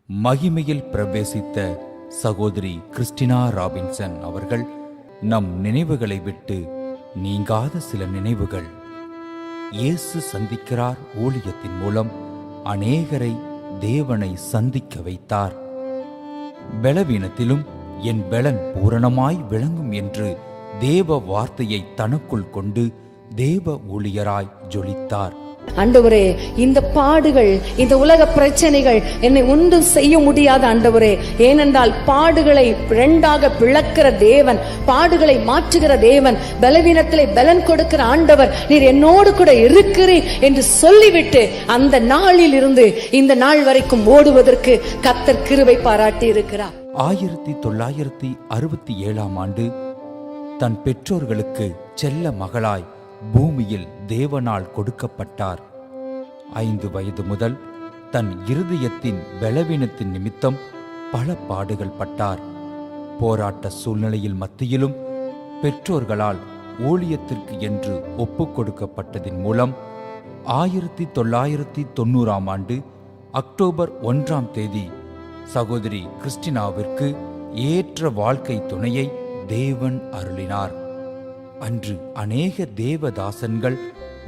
மகிமையில் பிரவேசித்த சகோதரி Christina Robinson அவர்கள் நம் நினைவுகளை விட்டு நீங்காத சில நினைவுகள். இயேசு சந்திக்கிறார் ஊழியத்தின் மூலம் அநேகரை தேவனை சந்திக்க வைத்தார். பலவீனத்திலும் என் பலன் பூரணமாய் விளங்கும் என்று தேவ வார்த்தையை தனக்குள் கொண்டு தேவ ஊழியராய் ஜொலித்தார். ஆண்டவரே, இந்த பாடுகள், இந்த உலக பிரச்சனைகள் என்னை ஒன்றும் செய்ய முடியாத ஆண்டவரே. ஏனென்றால் பாடுகளை இரண்டாக பிளக்கிற தேவன், பாடுகளை மாற்றுகிற தேவன், பலவீனத்திலே பலன் கொடுக்கிற ஆண்டவர், நீர் என்னோடு கூட இருக்கிறீர் என்று சொல்லிவிட்டு அந்த நாளில் இருந்து இந்த நாள் வரைக்கும் ஓடுவதற்கு கர்த்தர் கிருபை பாராட்டி இருக்கிறார். 1967 தன் பெற்றோர்களுக்கு செல்ல மகளாய் பூமியில் தேவனால் கொடுக்கப்பட்டார். 5 வயது முதல் தன் இருதயத்தின் பலவீனத்தின் நிமித்தம் பல பாடுகள் பட்டார். போராட்ட சூழ்நிலையில் மத்தியிலும் பெற்றோர்களால் ஊழியத்திற்கு என்று ஒப்புக் கொடுக்கப்பட்டதின் மூலம் 1990 அக்டோபர் 1 சகோதரி கிறிஸ்டினாவிற்கு ஏற்ற வாழ்க்கை துணையை தேவன் அருளினார். அன்று அநேக தேவதாசன்கள்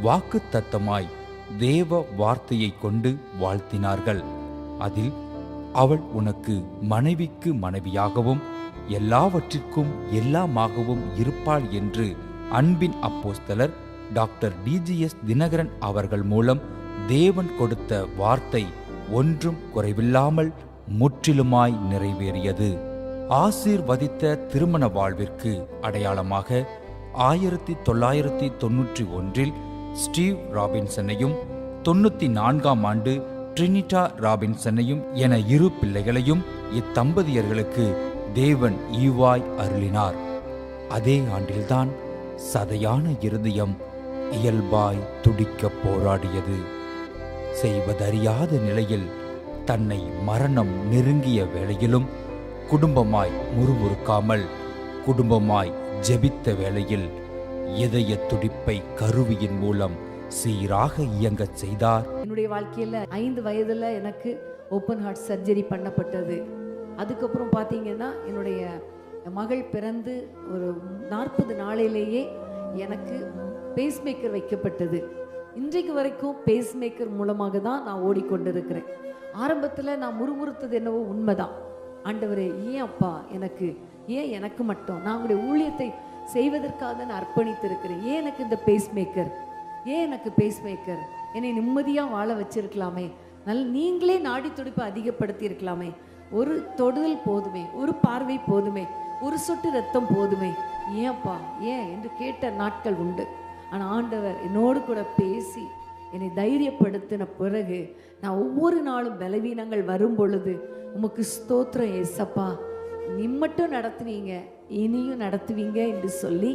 வாக்குத்தத்தமாய் தேவ வார்த்தையை கொண்டு வாழ்த்தினார்கள். அதில் அவள் உனக்கு மனைவிக்கு மனைவியாகவும் எல்லாவற்றிற்கும் எல்லாமாகவும் இருப்பாள் என்று அன்பின் அப்போஸ்தலர் டாக்டர் DGS தினகரன் அவர்கள் மூலம் தேவன் கொடுத்த வார்த்தை ஒன்றும் குறைவில்லாமல் முற்றிலுமாய் நிறைவேறியது. ஆசீர்வதித்த திருமண வாழ்விற்கு அடையாளமாக 1991 ஸ்டீவ் ராபின்சனையும் 94 ட்ரினிட்டா ராபின்சனையும் என 2 பிள்ளைகளையும் இத்தம்பதியர்களுக்கு தேவன் ஈவாய் அருளினார். அதே ஆண்டில்தான் சதையான இருதயம் இயல்பாய் துடிக்க போராடியது. செய்வதறியாத நிலையில் தன்னை மரணம் நெருங்கிய வேளையிலும் குடும்பமாய் முறுமுறுக்காமல் குடும்பமாய் ஜெபித்த வேளையில் இதய துடிப்பை கருவியின் மூலம் சீராக இயங்கச் செய்தார். என்னுடைய வாழ்க்கையில 5 வயதுல எனக்கு ஓப்பன் ஹார்ட் சர்ஜரி பண்ணப்பட்டது. அதுக்கப்புறம் பார்த்தீங்கன்னா என்னுடைய மகள் பிறந்து ஒரு 40 நாளிலேயே எனக்கு பேஸ்மேக்கர் வைக்கப்பட்டது. இன்றைக்கு வரைக்கும் பேஸ்மேக்கர் மூலமாக தான் நான் ஓடிக்கொண்டிருக்கிறேன். ஆரம்பத்தில் நான் முறுமுறுத்தது என்னவோ உண்மைதான். ஆண்டவரே, ஏன் அப்பா ஏன் எனக்கு மட்டும், நான் உங்களுடைய ஊழியத்தை செய்வதற்காக நான் அர்ப்பணித்திருக்கிறேன், ஏன் எனக்கு இந்த பேஸ்மேக்கர், என்னை நிம்மதியாக வாழ வச்சிருக்கலாமே, நீங்களே நாடி துடிப்பை அதிகப்படுத்தி இருக்கலாமே, ஒரு தொடுதல் போதுமே, ஒரு பார்வை போதுமே, ஒரு சொட்டு ரத்தம் போதுமே, ஏன்ப்பா ஏன் என்று கேட்ட நாட்கள் உண்டு. ஆனால் ஆண்டவர் என்னோடு கூட பேசி என்னை தைரியப்படுத்தின பிறகு நான் ஒவ்வொரு நாளும் பலவீனங்கள் வரும் பொழுது உமக்கு ஸ்தோத்திரம் ஏசப்பா, நீ மட்டும் நடத்துனீங்க, இனியும் நடத்துவீங்க என்று சொல்லி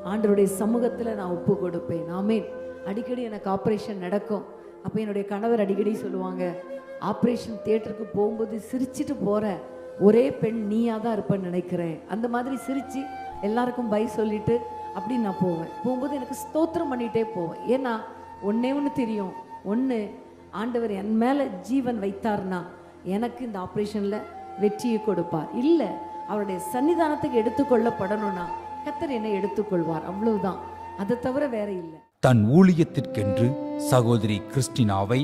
ஆண்டவருடைய சமூகத்தில் நான் ஒப்பு கொடுப்பேன். ஆமேன். அடிக்கடி எனக்கு ஆப்ரேஷன் நடக்கும். அப்போ என்னுடைய கணவர் அடிக்கடி சொல்லுவாங்க, ஆப்ரேஷன் தியேட்டருக்கு போகும்போது சிரிச்சிட்டு போகிற ஒரே பெண் நீயாக தான் இருப்பேன்னு நினைக்கிறேன். அந்த மாதிரி சிரித்து எல்லாருக்கும் பை சொல்லிட்டு அப்படி நான் போகும்போது எனக்கு ஸ்தோத்திரம் பண்ணிகிட்டே போவேன். ஏன்னா ஒன்று தெரியும், ஆண்டவர் என் மேலே ஜீவன் வைத்தார்னா எனக்கு இந்த ஆப்ரேஷனில் வெற்றியை கொடுப்பார். இல்லை, அவருடைய சன்னிதானத்துக்கு எடுத்துக்கொள்ளப்படணும்னா கர்த்தர் என்னை எடுத்துக்கொள்வார். அவ்வளவுதான், அதை தவிர வேற இல்லை. தன் ஊழியத்திற்கென்று சகோதரி கிறிஸ்டினாவை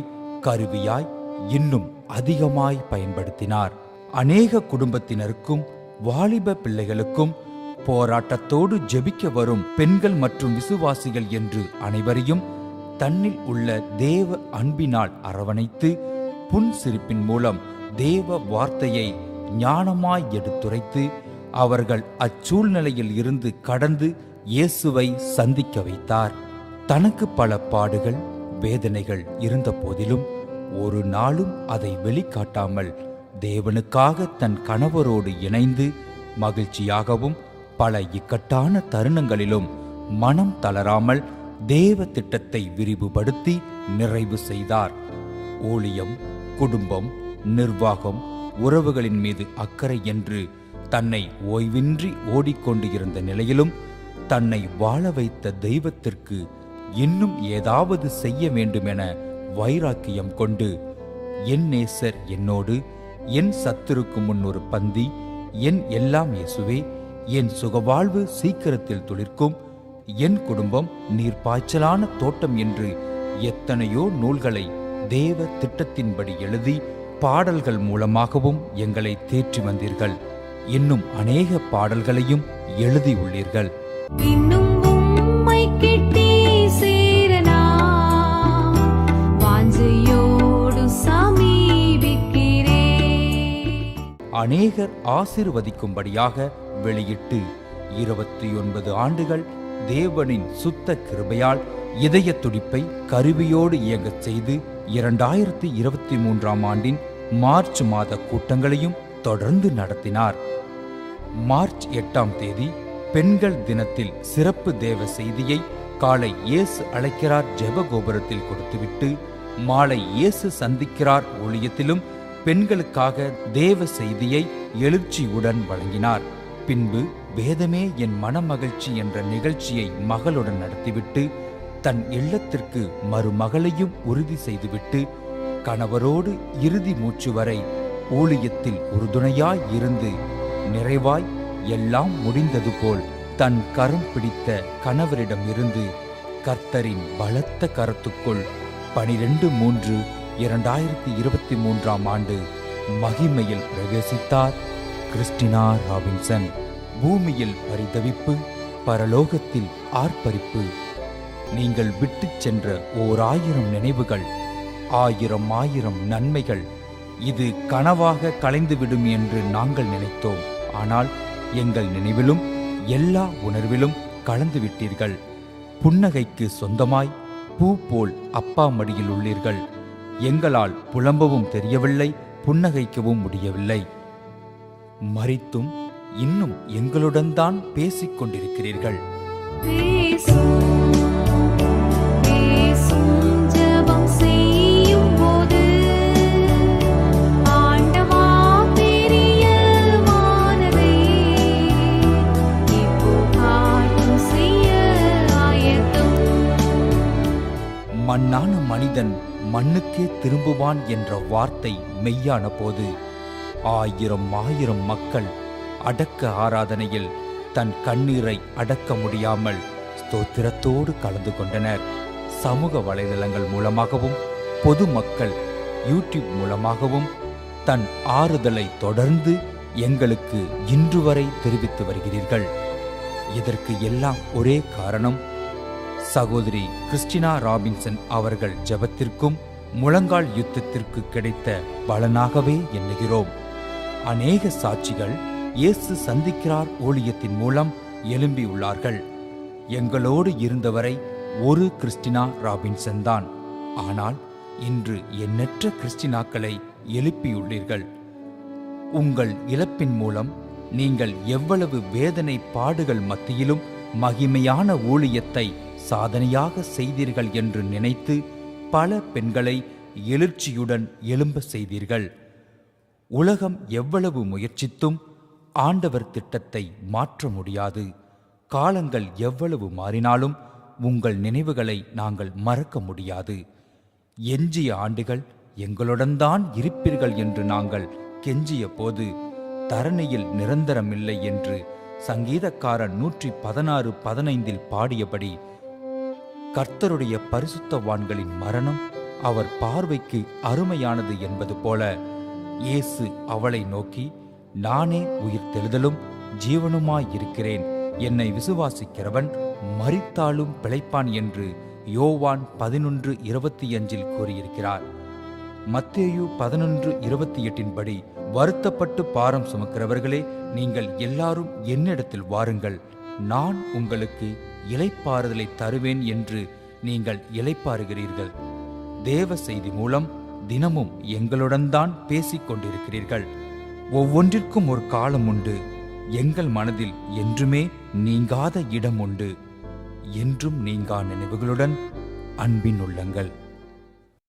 கருவியாய் இன்னும் அதிகமாய் பயன்படுத்தினார். அநேக குடும்பத்தினருக்கும் வாலிப பிள்ளைகளுக்கும் போராட்டத்தோடு ஜெபிக்க வரும் பெண்கள் மற்றும் விசுவாசிகள் என்று அனைவரையும் தன்னில் உள்ள தேவ அன்பினால் அரவணைத்து புன்சிரிப்பின் மூலம் தேவ வார்த்தையை ஞானமாய் எடுத்துரைத்து அவர்கள் அச்சூழ்நிலையில் இருந்து கடந்து இயேசுவை சந்திக்க வைத்தார். தனக்கு பல பாடுகள் வேதனைகள் இருந்த போதிலும் ஒரு நாளும் அதை வெளிக்காட்டாமல் தேவனுக்காக தன் கணவரோடு இணைந்து மகிழ்ச்சியாகவும் பல இக்கட்டான தருணங்களிலும் மனம் தளராமல் தேவ திட்டத்தை விரிவுபடுத்தி நிறைவு செய்தார். ஊழியம், குடும்பம், நிர்வாகம், உறவுகளின் மீது அக்கறை என்று தன்னை ஓய்வின்றி ஓடிக்கொண்டு இருந்த நிலையிலும் தன்னை வாழ வைத்த தெய்வத்திற்கு இன்னும் ஏதாவது செய்ய வேண்டுமென வைராக்கியம் கொண்டு என் நேசர் என்னோடு என் சத்துருக்கு முன் ஒரு பந்தி, என் எல்லாம் இயேசுவே, என் சுகவாழ்வு சீக்கிரத்தில் துளிர்க்கும், என் குடும்பம் நீர்ப்பாய்ச்சலான தோட்டம் என்று எத்தனையோ நூல்களை தேவ திட்டத்தின்படி எழுதி பாடல்கள் மூலமாகவும் எங்களை தேற்றி வந்தீர்கள். இன்னும் அநேக பாடல்களையும் எழுதியுள்ளீர்கள். இன்னும் உம்மை கிட்டி சேரனா வாஞ்சையோடு சமீபிக்கிறேன். அநேகர் ஆசீர்வதிக்கும்படியாக வெளியிட்டு 29 ஆண்டுகள் தேவனின் சுத்த கிருபையால் இதய துடிப்பை கருவியோடு இயங்கச் செய்து 2023ஆம் ஆண்டின் மார்ச் மாத கூட்டங்களையும் தொடர்ந்து நடத்தினார். மார்ச் 8ஆம் தேதி பெண்கள் தினத்தில் சிறப்பு தேவ செய்தியை காலை இயேசு அழைக்கிறார் ஜெபகோபுரத்தில் கொடுத்துவிட்டு மாலை இயேசு சந்திக்கிறார் ஊழியத்திலும் பெண்களுக்காக தேவ செய்தியை எழுச்சியுடன் வழங்கினார். பின்பு வேதமே என் மனமகிழ்ச்சி என்ற நிகழ்ச்சியை மகளுடன் நடத்திவிட்டு தன் இல்லத்திற்கு மருமகளையும் உறுதி செய்துவிட்டு கணவரோடு இறுதி மூச்சு வரை ஊழியத்தில் உறுதுணையாய் இருந்து நிறைவாய் எல்லாம் முடிந்தது போல் தன் கரம் பிடித்த கணவரிடமிருந்து கர்த்தரின் பலத்த கரத்துக்குள் 12/3/2023ஆம் ஆண்டு மகிமையில் பிரவேசித்தார் கிறிஸ்டினா ராபின்சன். பூமியில் பரிதவிப்பு, பரலோகத்தில் ஆர்ப்பரிப்பு. நீங்கள் விட்டுச் சென்ற 1000 நினைவுகள், 1000 நன்மைகள் இது கனவாக கலைந்துவிடும் என்று நாங்கள் நினைத்தோம். ஆனால் எங்கள் நினைவிலும் எல்லா உணர்விலும் கலந்துவிட்டீர்கள். புன்னகைக்கு சொந்தமாய் பூ போல் அப்பா மடியில் உள்ளீர்கள். எங்களால் புலம்பவும் தெரியவில்லை, புன்னகைக்கவும் முடியவில்லை. மரித்தும் இன்னும் எங்களுடன் தான் பேசிக் கொண்டிருக்கிறீர்கள். ஜெபம் செய்யும் போது ஆண்டவா பிரியமானதை இப்போ காட்டும் செய்ய ஆயத்தம். மண்ணான மனிதன் மண்ணுக்கே திரும்புவான் என்ற வார்த்தை மெய்யான போது 1000 மக்கள் அடக்க ஆராதனையில் தன் கண்ணீரை அடக்க முடியாமல் ஸ்தோத்திரத்தோடு கலந்து கொண்டனர். சமூக வலைதளங்கள் மூலமாகவும் பொதுமக்கள் யூடியூப் மூலமாகவும் தன் ஆறுதலை தொடர்ந்து எங்களுக்கு இன்று வரை தெரிவித்து வருகிறீர்கள். இதற்கு எல்லாம் ஒரே காரணம் சகோதரி கிறிஸ்டினா ராபின்சன் அவர்கள் ஜெபத்திற்கும் முழங்கால் யுத்தத்திற்கு கிடைத்த பலனாகவே எண்ணுகிறோம். அநேக சாட்சிகள் இயேசு சந்திக்கிறார் ஊழியத்தின் மூலம் எழும்பியுள்ளார்கள். எங்களோடு இருந்தவரை ஒரு கிறிஸ்டினா ராபின்சன் தான். ஆனால் இன்று எண்ணற்ற கிறிஸ்டினாக்களை எழுப்பியுள்ளீர்கள். உங்கள் இழப்பின் மூலம் நீங்கள் எவ்வளவு வேதனை பாடுகள் மத்தியிலும் மகிமையான ஊழியத்தை சாதனையாக செய்தீர்கள் என்று நினைத்து பல பெண்களை எழுச்சியுடன் எழும்ப செய்தீர்கள். உலகம் எவ்வளவு முயற்சித்தும் ஆண்டவர் திட்டத்தை மாற்ற முடியாது. காலங்கள் எவ்வளவு மாறினாலும் உங்கள் நினைவுகளை நாங்கள் மறக்க முடியாது. எஞ்சிய ஆண்டுகள் எங்களுடன் தான் இருப்பீர்கள் என்று நாங்கள் கெஞ்சிய போது தரணியில் நிரந்தரமில்லை என்று சங்கீதக்காரன் 116:15 பாடியபடி கர்த்தருடைய பரிசுத்தவான்களின் மரணம் அவர் பார்வைக்கு அருமையானது என்பது போல இயேசு அவளை நோக்கி, நானே உயிர்த்தெழுதலும் ஜீவனுமாயிருக்கிறேன், என்னை விசுவாசிக்கிறவன் மரித்தாலும் பிழைப்பான் என்று யோவான் 11:25 கூறியிருக்கிறார். மத்தேயு 11:28 படி, வருத்தப்பட்டு பாரம் சுமக்கிறவர்களே, நீங்கள் எல்லாரும் என்னிடத்தில் வாருங்கள், நான் உங்களுக்கு இளைப்பாறுதலை தருவேன் என்று நீங்கள் இளைப்பாறுகிறீர்கள். தேவ செய்தி மூலம் தினமும் எங்களுடன் தான் பேசிக் கொண்டிருக்கிறீர்கள். ஒவ்வொன்றிற்கும் ஒரு காலம் உண்டு. எங்கள் மனதில் என்றுமே நீங்காத இடம் உண்டு. என்றும் நீங்கா நினைவுகளுடன் அன்பின் உள்ளங்கள்.